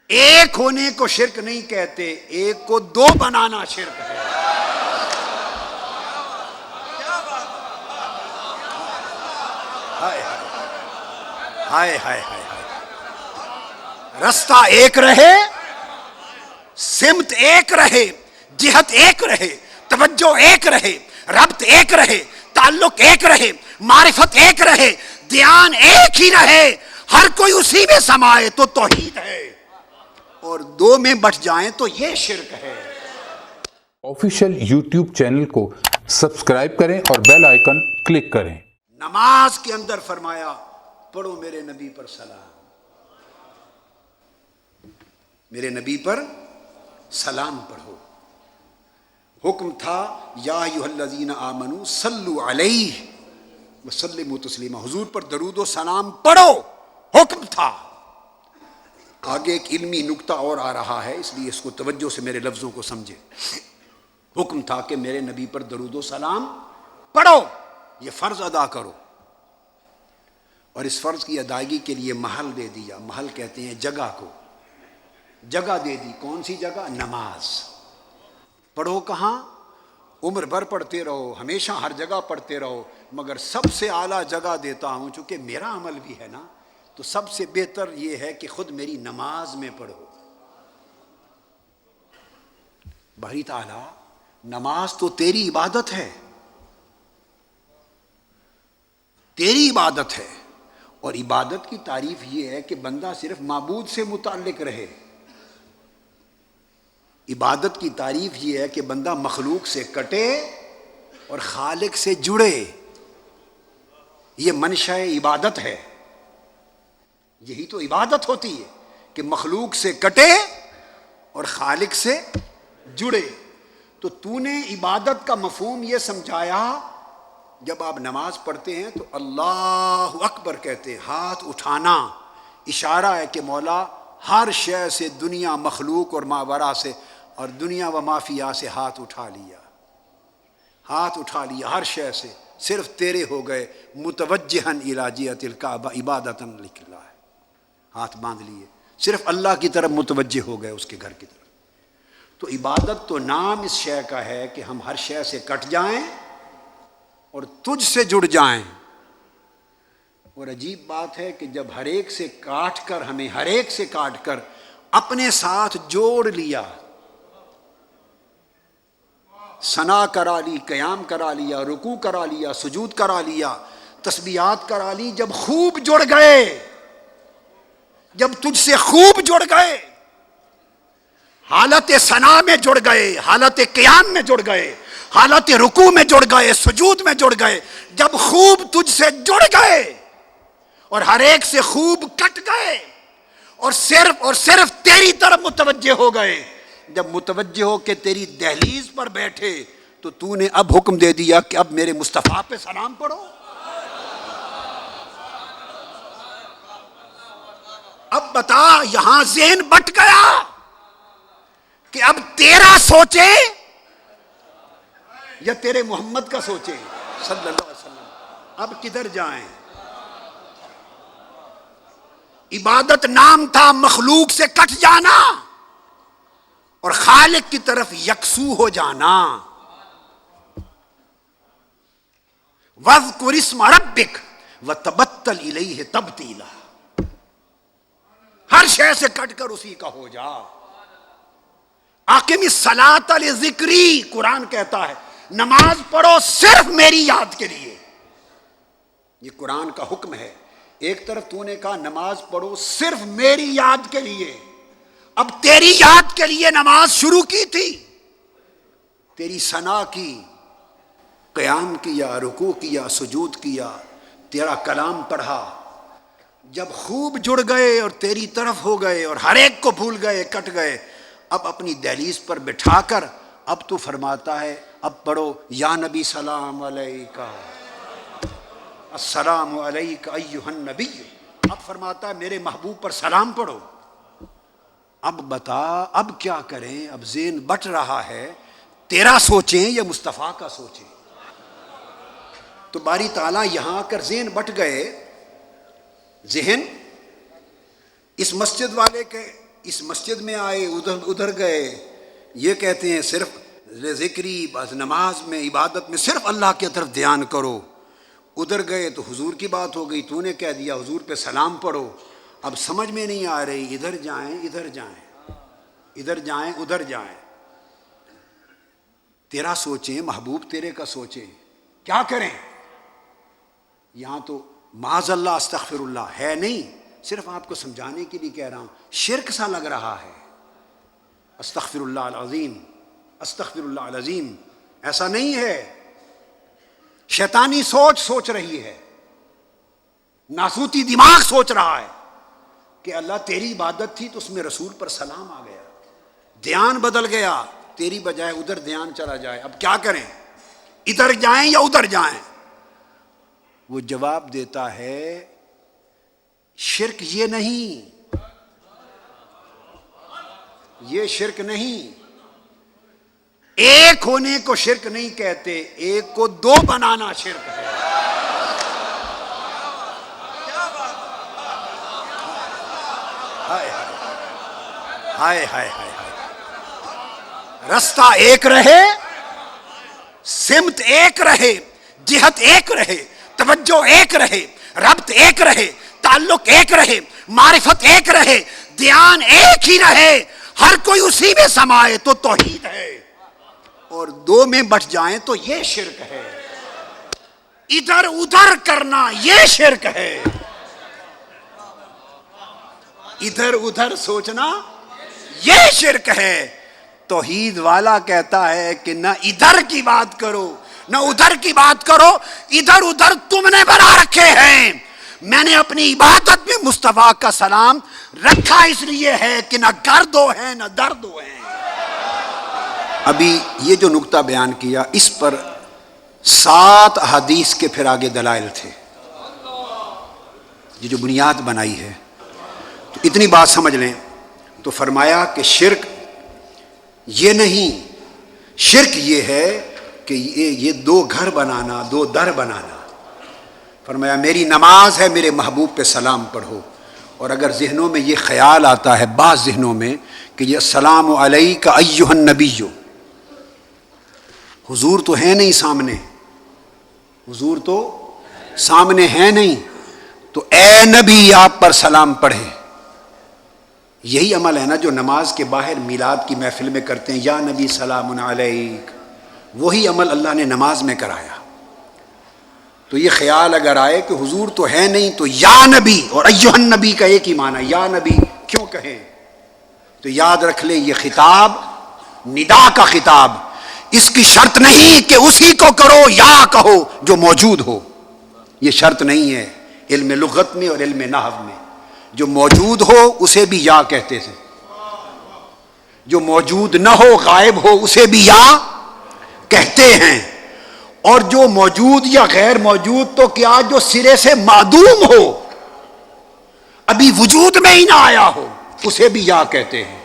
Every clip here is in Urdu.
ایک ہونے کو شرک نہیں کہتے، ایک کو دو بنانا شرک ہے۔ ہائے ہائے ہائے ہائے، رستہ ایک رہے، سمت ایک رہے، جہت ایک رہے، توجہ ایک رہے، ربط ایک رہے، تعلق ایک رہے، معرفت ایک رہے، دھیان ایک ہی رہے، ہر کوئی اسی میں سمائے تو توحید ہے، اور دو میں بٹ جائیں تو یہ شرک ہے۔ آفیشیل یوٹیوب چینل کو سبسکرائب کریں اور بیل آئیکن کلک کریں۔ نماز کے اندر فرمایا پڑھو میرے نبی پر سلام، میرے نبی پر سلام پڑھو۔ حکم تھا یا ایھا الذین آمنوا صلوا علیہ وسلموا تسلیما، حضور پر درود و سلام پڑھو، حکم تھا۔ آگے ایک علمی نکتہ اور آ رہا ہے، اس لیے اس کو توجہ سے میرے لفظوں کو سمجھے۔ حکم تھا کہ میرے نبی پر درود و سلام پڑھو، یہ فرض ادا کرو، اور اس فرض کی ادائیگی کے لیے محل دے دیا۔ محل کہتے ہیں جگہ کو، جگہ دے دی۔ کون سی جگہ؟ نماز۔ پڑھو کہاں؟ عمر بھر پڑھتے رہو، ہمیشہ ہر جگہ پڑھتے رہو، مگر سب سے اعلیٰ جگہ دیتا ہوں، چونکہ میرا عمل بھی ہے نا، تو سب سے بہتر یہ ہے کہ خود میری نماز میں پڑھو۔ باری تعالیٰ، نماز تو تیری عبادت ہے، تیری عبادت ہے، اور عبادت کی تعریف یہ ہے کہ بندہ صرف معبود سے متعلق رہے۔ عبادت کی تعریف یہ ہے کہ بندہ مخلوق سے کٹے اور خالق سے جڑے، یہ منشأ عبادت ہے۔ یہی تو عبادت ہوتی ہے کہ مخلوق سے کٹے اور خالق سے جڑے۔ تو نے عبادت کا مفہوم یہ سمجھایا، جب آپ نماز پڑھتے ہیں تو اللہ اکبر کہتے ہیں، ہاتھ اٹھانا اشارہ ہے کہ مولا ہر شے سے، دنیا، مخلوق اور ماورا سے، اور دنیا و مافیا سے ہاتھ اٹھا لیا، ہاتھ اٹھا لیا ہر شے سے، صرف تیرے ہو گئے، متوجہن الی جہۃ الکعبہ عبادۃ للہ، ہاتھ باندھ لیے، صرف اللہ کی طرف متوجہ ہو گئے، اس کے گھر کی طرف۔ تو عبادت تو نام اس شے کا ہے کہ ہم ہر شے سے کٹ جائیں اور تجھ سے جڑ جائیں۔ اور عجیب بات ہے کہ جب ہر ایک سے کاٹ کر، ہمیں ہر ایک سے کاٹ کر اپنے ساتھ جوڑ لیا، ثنا کرا لی، قیام کرا لیا، رکوع کرا لیا، سجود کرا لیا، تسبیحات کرا لی، جب خوب جڑ گئے، جب تجھ سے خوب جڑ گئے، حالت ثنا میں جڑ گئے، حالت قیام میں جڑ گئے، حالت رکوع میں جڑ گئے، سجود میں جڑ گئے، جب خوب تجھ سے جڑ گئے اور ہر ایک سے خوب کٹ گئے اور صرف تیری طرف متوجہ ہو گئے، جب متوجہ ہو کے تیری دہلیز پر بیٹھے، تو نے اب حکم دے دیا کہ اب میرے مصطفیٰ پہ سلام پڑھو۔ اب بتا، یہاں ذہن بٹ گیا کہ اب تیرا سوچے یا تیرے محمد کا سوچے صلی اللہ علیہ وسلم، اب کدھر جائیں؟ عبادت نام تھا مخلوق سے کٹ جانا اور خالق کی طرف یکسو ہو جانا۔ وَاذْكُرِ اسْمَ رَبِّكَ وَتَبَتَّلْ إِلَيْهِ تَبْتِيلًا، ہر شے سے کٹ کر اسی کا ہو جا۔ اقم الصلاۃ لذکری، قرآن کہتا ہے نماز پڑھو صرف میری یاد کے لیے، یہ قرآن کا حکم ہے۔ ایک طرف تو نے کہا نماز پڑھو صرف میری یاد کے لیے، اب تیری یاد کے لیے نماز شروع کی تھی، تیری ثنا کی، قیام کیا، رکوع کیا، سجود کیا، تیرا کلام پڑھا، جب خوب جڑ گئے اور تیری طرف ہو گئے اور ہر ایک کو بھول گئے، کٹ گئے، اب اپنی دہلیز پر بٹھا کر اب تو فرماتا ہے اب پڑھو یا نبی سلام علیکہ، السلام علیکہ ایھا النبی، اب فرماتا ہے میرے محبوب پر سلام پڑھو۔ اب بتا اب کیا کریں؟ اب ذہن بٹ رہا ہے، تیرا سوچیں یا مصطفیٰ کا سوچیں؟ تو باری تعالیٰ یہاں کر ذہن بٹ گئے، ذہن اس مسجد والے کے اس مسجد میں آئے ادھر گئے، یہ کہتے ہیں صرف ذکری بس نماز میں عبادت میں صرف اللہ کی طرف دھیان کرو، ادھر گئے تو حضور کی بات ہو گئی، تو نے کہہ دیا حضور پہ سلام پڑھو، اب سمجھ میں نہیں آ رہی، ادھر جائیں ادھر جائیں، ادھر جائیں ادھر جائیں، تیرا سوچیں محبوب تیرے کا سوچیں، کیا کریں؟ یہاں تو معاذ اللہ استغفر اللہ ہے نہیں، صرف آپ کو سمجھانے کے لیے کہہ رہا ہوں، شرک سا لگ رہا ہے، استغفر اللہ العظیم استغفر اللہ العظیم، ایسا نہیں ہے، شیطانی سوچ رہی ہے، ناسوتی دماغ سوچ رہا ہے کہ اللہ تیری عبادت تھی تو اس میں رسول پر سلام آ گیا، دھیان بدل گیا، تیری بجائے ادھر دھیان چلا جائے، اب کیا کریں؟ ادھر جائیں یا ادھر جائیں؟ وہ جواب دیتا ہے شرک یہ نہیں، یہ شرک نہیں، ایک ہونے کو شرک نہیں کہتے، ایک کو دو بنانا شرک ہے۔ ہائے ہائے ہائے، رستہ ایک رہے، سمت ایک رہے، جہت ایک رہے، توجہ ایک رہے، ربط ایک رہے، تعلق ایک رہے، معرفت ایک رہے، دھیان ایک ہی رہے، ہر کوئی اسی میں سمائے تو توحید ہے، اور دو میں بٹ جائیں تو یہ شرک ہے، ادھر ادھر کرنا یہ شرک ہے، ادھر ادھر سوچنا یہ شرک ہے۔ توحید والا کہتا ہے کہ نہ ادھر کی بات کرو نہ ادھر کی بات کرو، ادھر ادھر تم نے بنا رکھے ہیں، میں نے اپنی عبادت میں مصطفیٰ کا سلام رکھا اس لیے ہے کہ نہ گردو ہے نہ دردو ہے۔ ابھی یہ جو نکتہ بیان کیا اس پر 7 احادیث کے پھر آگے دلائل تھے، یہ جو بنیاد بنائی ہے، تو اتنی بات سمجھ لیں تو فرمایا کہ شرک یہ نہیں، شرک یہ ہے کہ یہ دو گھر بنانا، دو در بنانا۔ فرمایا میری نماز ہے، میرے محبوب پہ سلام پڑھو، اور اگر ذہنوں میں یہ خیال آتا ہے بعض ذہنوں میں کہ یہ السلام علیک ایھا النبی، حضور تو ہے نہیں سامنے، حضور تو سامنے ہے نہیں، تو اے نبی آپ پر سلام پڑھے، یہی عمل ہے نا جو نماز کے باہر میلاد کی محفل میں کرتے ہیں، یا نبی سلام علیک، وہی عمل اللہ نے نماز میں کرایا۔ تو یہ خیال اگر آئے کہ حضور تو ہے نہیں تو یا نبی، اور ایھا النبی کا ایک ہی معنی، یا نبی کیوں کہیں، تو یاد رکھ لیں یہ خطاب ندا کا خطاب، اس کی شرط نہیں کہ اسی کو کرو یا کہو جو موجود ہو، یہ شرط نہیں ہے علم لغت میں اور علم نحو میں، جو موجود ہو اسے بھی یا کہتے تھے، جو موجود نہ ہو غائب ہو اسے بھی یا کہتے ہیں، اور جو موجود یا غیر موجود تو کیا جو سرے سے معدوم ہو، ابھی وجود میں ہی نہ آیا ہو، اسے بھی یا کہتے ہیں۔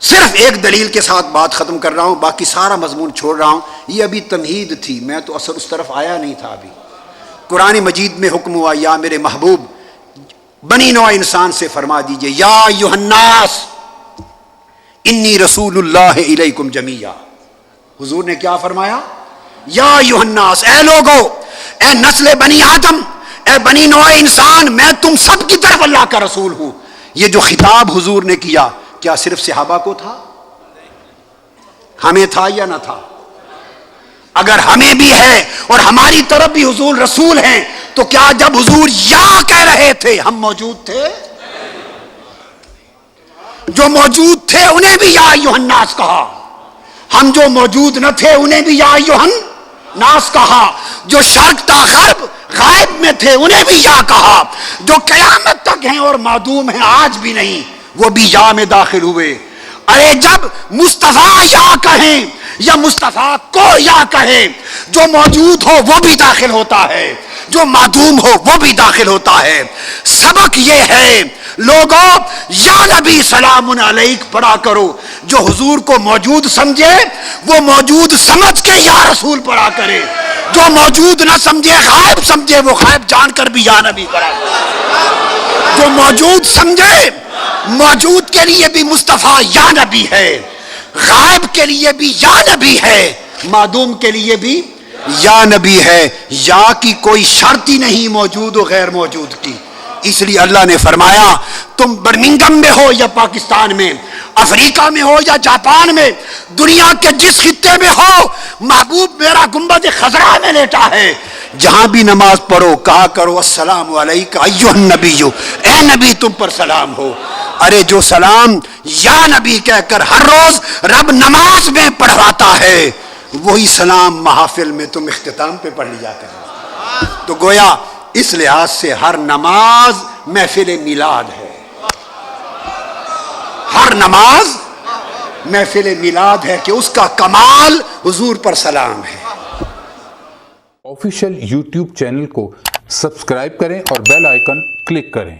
صرف ایک دلیل کے ساتھ بات ختم کر رہا ہوں، باقی سارا مضمون چھوڑ رہا ہوں، یہ ابھی تمہید تھی، میں تو اصل اس طرف آیا نہیں تھا۔ ابھی قرآن مجید میں حکم ہوا یا میرے محبوب بنی نوع انسان سے فرما دیجئے یا ایھا الناس انی رسول اللہ الیکم جمیعا، حضور نے کیا فرمایا؟ یا ایھا الناس، اے لوگو، اے نسل بنی آدم، اے بنی نوع انسان، میں تم سب کی طرف اللہ کا رسول ہوں۔ یہ جو خطاب حضور نے کیا کیا صرف صحابہ کو تھا؟ ہمیں تھا یا نہ تھا؟ اگر ہمیں بھی ہے اور ہماری طرف بھی حضور رسول ہیں تو کیا جب حضور یا کہہ رہے تھے ہم موجود تھے؟ جو موجود تھے انہیں بھی یا ایھا الناس کہا، ہم جو موجود نہ تھے انہیں بھی یا ایھا الناس کہا، جو شرق تا غرب غائب میں تھے انہیں بھی یا کہا، جو قیامت تک ہیں اور معدوم ہیں آج بھی نہیں وہ بھی یا میں داخل ہوئے۔ ارے جب مصطفیٰ یا کہیں یا مصطفیٰ کو یا کہے، جو موجود ہو وہ بھی داخل ہوتا ہے، جو معدوم ہو وہ بھی داخل ہوتا ہے۔ سبق یہ ہے لوگوں، یا نبی سلام علیک پڑھا کرو، جو حضور کو موجود سمجھے وہ موجود سمجھ کے یا رسول پڑھا کرے، جو موجود نہ سمجھے غائب سمجھے وہ غائب جان کر بھی یا نبی پڑھا کرے، جو موجود سمجھے موجود کے لیے بھی مصطفیٰ یا نبی ہے، غائب کے لیے بھی یا نبی ہے، معدوم کے لیے بھی یا نبی ہے۔ یا کی کوئی شرط ہی نہیں موجود و غیر موجود کی۔ اس لیے اللہ نے فرمایا تم برمنگم میں ہو یا پاکستان میں، افریقہ میں ہو یا جاپان میں، دنیا کے جس خطے میں ہو، محبوب میرا گنبد خضرا میں لیٹا ہے، جہاں بھی نماز پڑھو کہا کرو السلام علیکم ایھا النبی، اے نبی تم پر سلام ہو۔ ارے جو سلام یا نبی کہہ کر ہر روز رب نماز میں پڑھواتا ہے، وہی سلام محافل میں تم اختتام پہ پڑھ لیا کرو۔ تو گویا اس لحاظ سے ہر نماز محفل میلاد ہے، ہر نماز محفل میلاد ہے کہ اس کا کمال حضور پر سلام ہے۔ آفیشیل یوٹیوب چینل کو سبسکرائب کریں اور بیل آئیکن کلک کریں۔